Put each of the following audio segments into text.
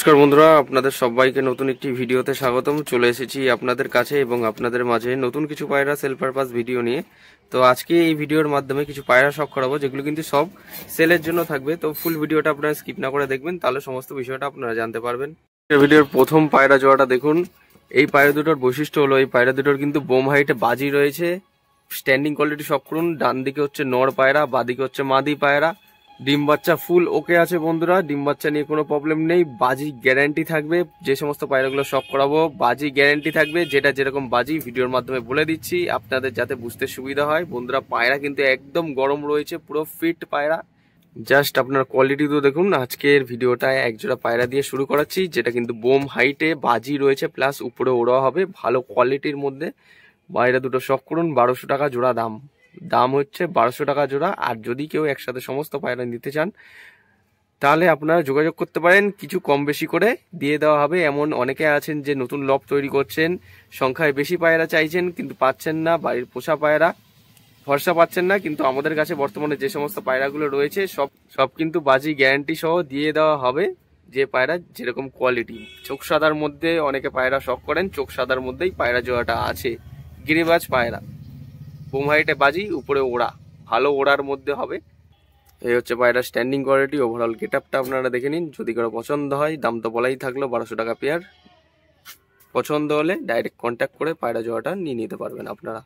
নমস্কার বন্ধুরা, আপনাদের সবাইকে নতুন একটি ভিডিওতে স্বাগতম। চলে এসেছি আপনাদের কাছে এবং আপনাদের মাঝে নতুন কিছু পায়রা সেল পারপাস ভিডিও নিয়ে। তো আজকে এই ভিডিওর মাধ্যমে কিছু পায়রা শখ করাবো, যেগুলো কিন্তু সব সেলের জন্য থাকবে। তো ফুল ভিডিওটা আপনারা স্কিপ না করে দেখবেন, তাহলে সমস্ত বিষয়টা আপনারা জানতে পারবেন। ভিডিওর প্রথম পায়রা জোড়াটা দেখুন। এই পায়রা দুটোর বৈশিষ্ট্য হলো, এই পায়রা দুটোর কিন্তু বোম হাইটে বাজি রয়েছে। স্ট্যান্ডিং কোয়ালিটি শখ করুন। ডান দিকে হচ্ছে নর পায়রা, বাদিকে হচ্ছে মাদি পায়রা। ডিম বাচ্চা ফুল ওকে আছে বন্ধুরা, ডিম বাচ্চা নিয়ে কোনো প্রবলেম নেই। বাজি গ্যারান্টি থাকবে। যে সমস্ত পায়রাগুলো শখ করাবো বাজি গ্যারান্টি থাকবে, যেটা যেরকম বাজি ভিডিওর মাধ্যমে বলে দিচ্ছি আপনাদের যাতে বুঝতে সুবিধা হয়। বন্ধুরা পায়রা কিন্তু একদম গরম রয়েছে, পুরো ফিট পায়রা। জাস্ট আপনার কোয়ালিটি তো দেখুন। আজকের ভিডিওটায় একজোড়া পায়রা দিয়ে শুরু করাচ্ছি, যেটা কিন্তু বোম হাইটে বাজি রয়েছে, প্লাস উপরে ওড়া হবে ভালো কোয়ালিটির মধ্যে। পায়রা দুটো শখ করুন। 1200 টাকা জোড়া দাম হচ্ছে 1200 টাকা জোড়া। আর যদি কেউ একসাথে সমস্ত পায়রা নিতে চান তাহলে আপনারা যোগাযোগ করতে পারেন, কিছু কম বেশি করে দিয়ে দেওয়া হবে। এমন অনেকে আছেন যে নতুন লব তৈরি করছেন, সংখ্যায় বেশি পায়রা চাইছেন কিন্তু পাচ্ছেন না, বাড়ির পোষা পায়রা ভরসা পাচ্ছেন না। কিন্তু আমাদের কাছে বর্তমানে যে সমস্ত পায়রাগুলো রয়েছে সব কিন্তু বাজি গ্যারান্টি সহ দিয়ে দেওয়া হবে। যে পায়রা যেরকম কোয়ালিটি, চোখ সাদার মধ্যে অনেকে পায়রা শখ করেন, চোখ সাদার মধ্যেই পায়রা জোড়াটা আছে। গিরিবাজ পায়রা, বোম হাইটে বাজি, উপরে ওড়া, ভালো ওড়ার মধ্যে হবে। এই হচ্ছে পায়রা স্ট্যান্ডিং কোয়ালিটি। ওভারঅল গেট আপটা আপনারা দেখে নিন। যদি কারো পছন্দ হয়, দাম তো বলাই থাকলো 1200 টাকা পেয়ার। পছন্দ হলে ডাইরেক্ট কন্ট্যাক্ট করে পায়রা জোড়াটা নিয়ে নিতে পারবেন আপনারা।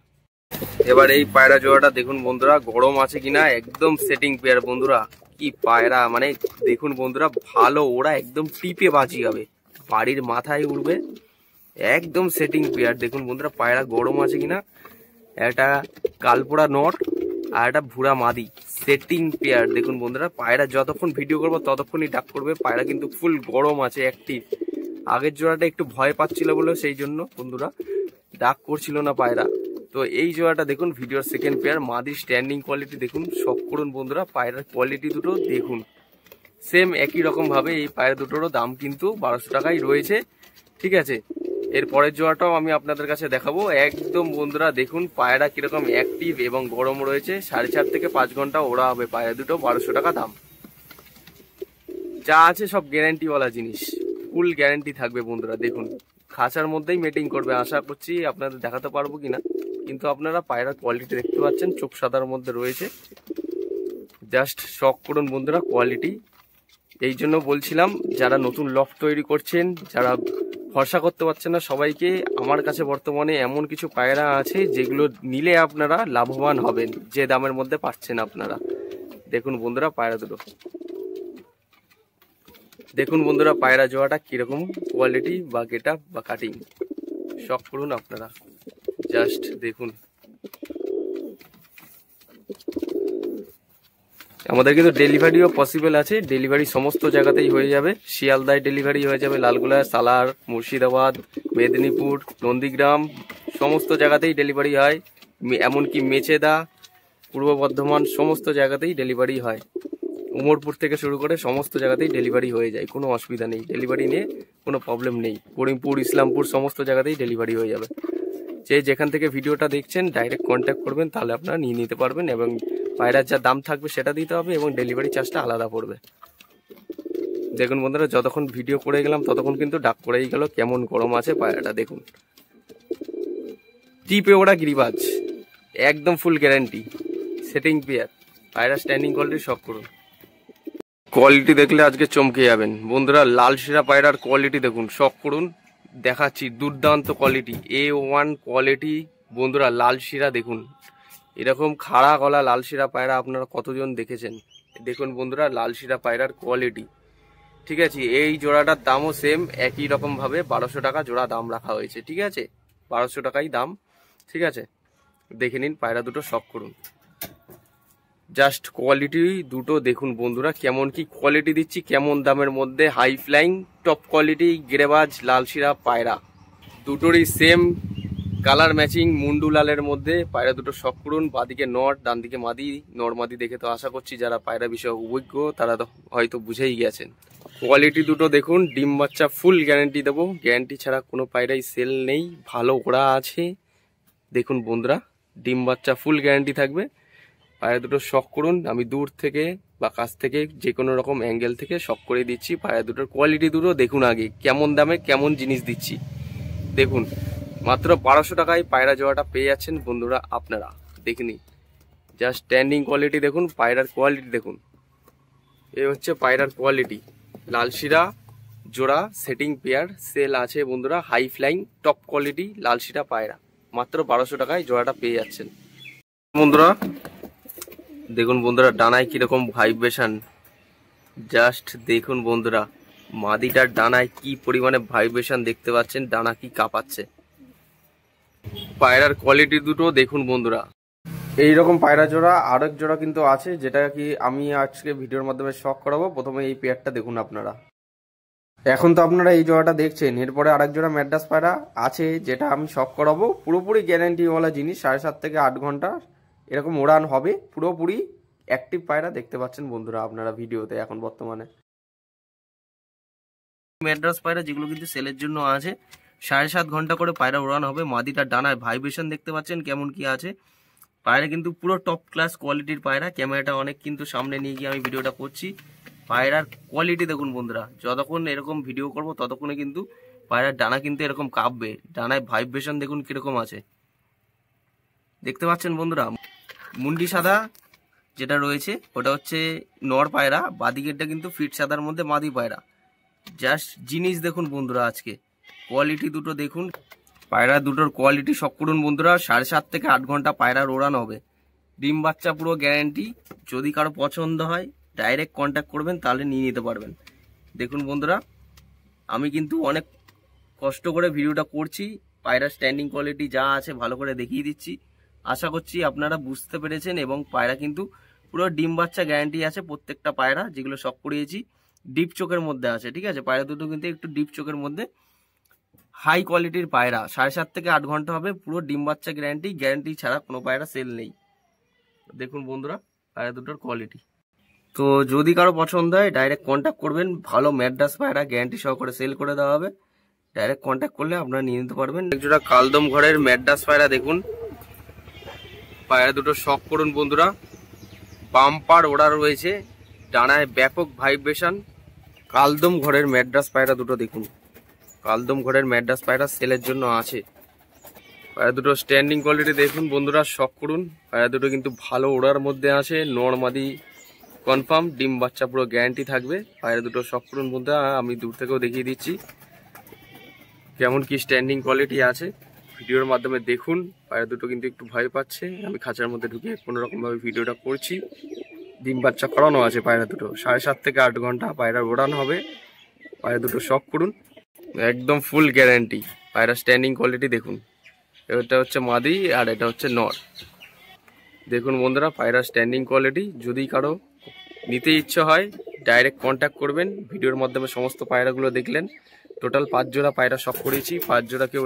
এবার এই পায়রা জোড়াটা দেখুন বন্ধুরা, গরম আছে কিনা। একদম সেটিং পেয়ার বন্ধুরা। কি পায়রা, মানে দেখুন বন্ধুরা, ভালো ওড়া, একদম টিপে বাজি হবে, বাড়ির মাথায় উঠবে। একদম সেটিং পেয়ার। দেখুন বন্ধুরা পায়রা গরম আছে কিনা। একটা কালপোড়া নর আর একটা ভুরা মাদি, সেটিং পেয়ার। দেখুন বন্ধুরা পায়রা যতক্ষণ ভিডিও করবো ততক্ষণই ডাক করবে। পায়রা কিন্তু ফুল গরম আছে, অ্যাক্টিভ। আগের জোড়াটা একটু ভয় পাচ্ছিল বলে সেই জন্য বন্ধুরা ডাক করছিল না পায়রা। তো এই জোড়াটা দেখুন, ভিডিওর সেকেন্ড পেয়ার। মাদি স্ট্যান্ডিং কোয়ালিটি দেখুন, শখ করুন বন্ধুরা। পায়রার কোয়ালিটি দুটো দেখুন, সেম একই রকম ভাবে এই পায়রা দুটোরও দাম কিন্তু 1200 টাকাই রয়েছে। ঠিক আছে, এর পরের জোড়াটাও আমি আপনাদের কাছে দেখাবো। একদম বন্ধুরা দেখুন পায়রা কিরকম অ্যাক্টিভ এবং গরম রয়েছে। 4.5 থেকে 5 ঘন্টা ওড়া হবে। পায়রা দুটো 1200 টাকা দাম। যা আছে সব গ্যারান্টিওয়ালা জিনিস, ফুল গ্যারান্টি থাকবে বন্ধুরা। দেখুন খাঁচার মধ্যেই মেটিং করবে। আশা করছি আপনাদের দেখাতে পারবো কিনা, কিন্তু আপনারা পায়রার কোয়ালিটি দেখতে পাচ্ছেন, চোখ সাদার মধ্যে রয়েছে। জাস্ট শখ করুন বন্ধুরা কোয়ালিটি। এই জন্য বলছিলাম, যারা নতুন লফট তৈরি করছেন, যারা ভরসা করতে পারছেন না, সবাইকে আমার কাছে বর্তমানে এমন কিছু পায়রা আছে যেগুলো নিলে আপনারা লাভবান হবেন, যে দামের মধ্যে পাচ্ছেন আপনারা। দেখুন বন্ধুরা পায়রা দুটো, দেখুন বন্ধুরা পায়রা জোড়াটা কিরকম কোয়ালিটি বা গেটআপ বা কাটিং, শখ করুন আপনারা। জাস্ট দেখুন। আমাদের কিন্তু ডেলিভারিও পসিবল আছে। ডেলিভারি সমস্ত জায়গাতেই হয়ে যাবে। শিয়ালদায় ডেলিভারি হয়ে যাবে, লালগোলা, সালার, মুর্শিদাবাদ, মেদিনীপুর, নন্দীগ্রাম, সমস্ত জায়গাতেই ডেলিভারি হয়। এমনকি মেচেদা, পূর্ব বর্ধমান, সমস্ত জায়গাতেই ডেলিভারি হয়। উমরপুর থেকে শুরু করে সমস্ত জায়গাতেই ডেলিভারি হয়ে যায়, কোনো অসুবিধা নেই। ডেলিভারি নিয়ে কোনো প্রবলেম নেই। করিমপুর, ইসলামপুর, সমস্ত জায়গাতেই ডেলিভারি হয়ে যাবে। যে যেখান থেকে ভিডিওটা দেখছেন ডাইরেক্ট কন্ট্যাক্ট করবেন, তাহলে আপনারা নিয়ে নিতে পারবেন। এবং পায়রার যা দাম থাকবে সেটা দিতে হবে, এবং ডেলিভারি চার্জটা আলাদা পড়বে। দেখুন বন্ধুরা, যতক্ষণ ভিডিও করে গেলাম ততক্ষণ কিন্তু ডাক করেই গেল। কেমন গরম আছে পায়রাটা দেখুন। টিপে ওরা গিরিবাজ, একদম ফুল গ্যারান্টি, সেটিং পেয়ার। পায়রা স্ট্যান্ডিং কোয়ালিটি শখ করুন। কোয়ালিটি দেখলে আজকে চমকে যাবেন বন্ধুরা। লাল শিরা পায়রার কোয়ালিটি দেখুন, শখ করুন। দেখাচ্ছি দুর্দান্ত কোয়ালিটি, A1 কোয়ালিটি বন্ধুরা। লাল শিরা দেখুন, এরকম খাড়া গলা লাল শিরা পায়রা আপনারা কতজন দেখেছেন। দেখুন বন্ধুরা লাল শিরা পায়রার কোয়ালিটি। ঠিক আছে, এই জোড়াটার দামও সেম একই রকম ভাবে 1200 টাকা জোড়া দাম রাখা হয়েছে। ঠিক আছে, 1200 টাকাই দাম। ঠিক আছে, দেখে নিন পায়রা দুটো, শখ করুন। জাস্ট কোয়ালিটি দুটো দেখুন বন্ধুরা, কেমন কি কোয়ালিটি দিচ্ছি, কেমন দামের মধ্যে। হাই ফ্লাইং টপ কোয়ালিটি গিরেবাজ লালশিরা পায়রা দুটোরই সেম কালার ম্যাচিং, মুন্ডু লালের মধ্যে। পায়রা দুটো শখ করুন। বাদিকে নর, ডান দিকে মাদি। নর মাদি দেখে তো আশা করছি যারা পায়রা বিষয়ে অভিজ্ঞ তারা তো হয়তো বুঝেই গেছেন। কোয়ালিটি দুটো দেখুন, ডিম বাচ্চা ফুল গ্যারান্টি দেবো। গ্যারান্টি ছাড়া কোনো পায়রাই সেল নেই, ভালো ওড়া আছে। দেখুন বন্ধুরা, ডিম বাচ্চা ফুল গ্যারান্টি থাকবে। পায়রা দুটো শখ করুন। আমি দূর থেকে বা কাছ থেকে যে কোনো রকম অ্যাঙ্গেল থেকে শক করে দিচ্ছি। পায়রা দুটোর কোয়ালিটি দুটো দেখুন আগে, কেমন দামে কেমন জিনিস দিচ্ছি। দেখুন মাত্র 1200 টাকায় পায়রা জোড়াটা পেয়ে যাচ্ছেন বন্ধুরা আপনারা। দেখুন জাস্ট স্ট্যান্ডিং কোয়ালিটি দেখুন, পায়রার কোয়ালিটি দেখুন। এই হচ্ছে পায়রার কোয়ালিটি। লালশিরা জোড়া সেটিং পেয়ার সেল আছে বন্ধুরা, হাই ফ্লাইং টপ কোয়ালিটি লালশিরা পায়রা মাত্র 1200 টাকায় জোড়াটা পেয়ে যাচ্ছেন বন্ধুরা। দেখুন বন্ধুরা ডানায় কিরকম ভাইব্রেশন, জাস্ট দেখুন বন্ধুরা মাদিটার ডানায় কি পরিমাণে ভাইব্রেশন দেখতে পাচ্ছেন, ডানা কি কাঁপাচ্ছে। পায়রার কোয়ালিটি দুটো দেখুন বন্ধুরা। এইরকম পায়রা জোড়া আরেক জোড়া কিন্তু আছে, যেটা কি আমি আজকে ভিডিওর মাধ্যমে শক করাবো। প্রথমে এই পেয়ারটা দেখুন আপনারা। এখন তো আপনারা এই জোড়াটা দেখছেন, এরপরে আরেক জোড়া ম্যাড্রাস পায়রা আছে যেটা আমি শক করাবো। পুরোপুরি গ্যারান্টিওয়ালা জিনিস, 7.5 থেকে 8 ঘন্টা এরকম উড়ান হবে। পুরোপুরি অ্যাক্টিভ পায়রা দেখতে পাচ্ছেন বন্ধুরা আপনারা ভিডিওতে এখন বর্তমানে। ম্যাড্রাস পায়রা যেগুলো কিন্তু সেলের জন্য আছে, 7.5 ঘন্টা করে পায়রা উড়ান হবে। মাদিটার ডানায় ভাইব্রেশন দেখতে পাচ্ছেন কেমন কি আছে। পায়রা কিন্তু পুরো টপ ক্লাস কোয়ালিটির পায়রা। ক্যামেরাটা অনেক কিন্তু সামনে নিয়ে গিয়ে আমি ভিডিওটা করছি। পায়রার কোয়ালিটি দেখুন বন্ধুরা, যতক্ষণ এরকম ভিডিও করব ততক্ষণে কিন্তু পায়রার ডানা কিন্তু এরকম কাঁপবে। ডানায় ভাইব্রেশন দেখুন কিরকম আছে, দেখতে পাচ্ছেন বন্ধুরা। মুন্ডি সাদা যেটা রয়েছে ওটা হচ্ছে নর পায়রা, বাদিকেরটা কিন্তু ফিট সাদার মধ্যে মাদি পায়রা। জাস্ট জিনিস দেখুন বন্ধুরা, আজকে কোয়ালিটি দুটো দেখুন। পায়রা দুটোর কোয়ালিটি শক করুন বন্ধুরা। 7.5 থেকে 8 ঘন্টা পায়রার ওড়ান হবে। ডিম বাচ্চা পুরো গ্যারান্টি। যদি কারো পছন্দ হয় ডাইরেক্ট কন্ট্যাক্ট করবেন, তাহলে নিয়ে নিতে পারবেন। দেখুন বন্ধুরা আমি কিন্তু অনেক কষ্ট করে ভিডিওটা করছি, পায়রার স্ট্যান্ডিং কোয়ালিটি যা আছে ভালো করে দেখিয়ে দিচ্ছি। আশা করছি আপনারা বুঝতে পেরেছেন। এবং পায়রা কিন্তু পুরো ডিম বাচ্চা গ্যারান্টি আছে প্রত্যেকটা পায়রা, যেগুলো শক করিয়েছি ডিপ চোখের মধ্যে আছে। ঠিক আছে, পায়রা দুটো কিন্তু একটু ডিপ চোখের মধ্যে, হাই কোয়ালিটির পায়রা। 7.5 থেকে 8 ঘন্টা হবে, পুরো ডিম বাচ্চা গ্যারান্টি। গ্যারান্টি ছাড়া কোনো পায়রা সেল নেই। দেখুন বন্ধুরা পায়রা দুটোর কোয়ালিটি। তো যদি কারো পছন্দ হয় ডাইরেক্ট কন্ট্যাক্ট করবেন। ভালো ম্যাড্রাস পায়রা গ্যারান্টি সহকারে সেল করে দেওয়া হবে। ডাইরেক্ট কন্ট্যাক্ট করলে আপনারা নিয়ে নিতে পারবেন। একজোড়া কালদম ঘরের ম্যাড্রাস পায়রা দেখুন, পায়রা দুটো শক করুন বন্ধুরা। বাম্পার ওড়া রয়েছে, ডানায় ব্যাপক ভাইব্রেশন। কালদম ঘরের ম্যাড্রাস পায়রা দুটো দেখুন। কালদম ঘরের ম্যাড্রাস পায়রা সেলের জন্য আছে। পায়রা দুটো স্ট্যান্ডিং কোয়ালিটি দেখুন বন্ধুরা, শক করুন। পায়রা দুটো কিন্তু ভালো ওড়ার মধ্যে আছে, নরমাদি কনফার্ম, ডিম বাচ্চা পুরো গ্যারান্টি থাকবে। পায়রা দুটো শক করুন বন্ধুরা। আমি দূর থেকেও দেখিয়ে দিচ্ছি কেমন কি স্ট্যান্ডিং কোয়ালিটি আছে, ভিডিওর মাধ্যমে দেখুন। পায়রা দুটো কিন্তু একটু ভয় পাচ্ছে, আমি খাঁচার মধ্যে ঢুকে কোনো রকম ভাবে ভিডিওটা করছি। ডিম বাচ্চা করানো আছে পায়রা দুটো। 7.5 থেকে 8 ঘন্টা পায়রা ওড়ান হবে। পায়রা দুটো শক করুন, একদম ফুল গ্যারান্টি। পায়রা স্ট্যান্ডিং কোয়ালিটি দেখুন। এটা হচ্ছে মাদি আর এটা হচ্ছে নর। দেখুন বন্ধুরা পায়রা স্ট্যান্ডিং কোয়ালিটি। যদি কারো নিতে ইচ্ছে হয় ডাইরেক্ট কন্ট্যাক্ট করবেন। ভিডিওর মাধ্যমে সমস্ত পায়রাগুলো দেখলেন। টোটাল 5 জোড়া পায়রা শক করেছি। 5 জোড়া কেউ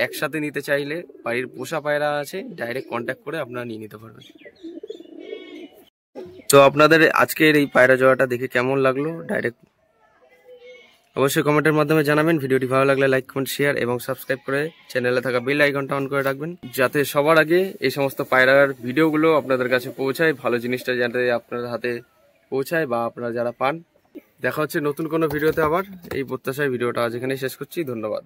একসাথে নিতে চাইলে, বাড়ির পোষা পায়রা আছে, ডাইরেক্ট কন্ট্যাক্ট করে আপনারা নিয়ে নিতে পারবেন। তো আপনাদের আজকের এই পায়রা জোড়াটা দেখে কেমন লাগলো ডাইরেক্ট অবশ্যই কমেন্টের মাধ্যমে জানাবেন। ভিডিওটি ভালো লাগলে লাইক কমেন্ট শেয়ার এবং সাবস্ক্রাইব করে চ্যানেলে থাকা বেল আইকনটা অন করে রাখবেন, যাতে সবার আগে এই সমস্ত পায়রার ভিডিওগুলো আপনাদের কাছে পৌঁছায়। ভালো জিনিসটা যাতে আপনার হাতে পৌঁছায় বা আপনারা যারা পান। দেখা হচ্ছে নতুন কোনো ভিডিওতে আবার। এই প্রত্যাশায় ভিডিওটা আজ এখানেই শেষ করছি। ধন্যবাদ।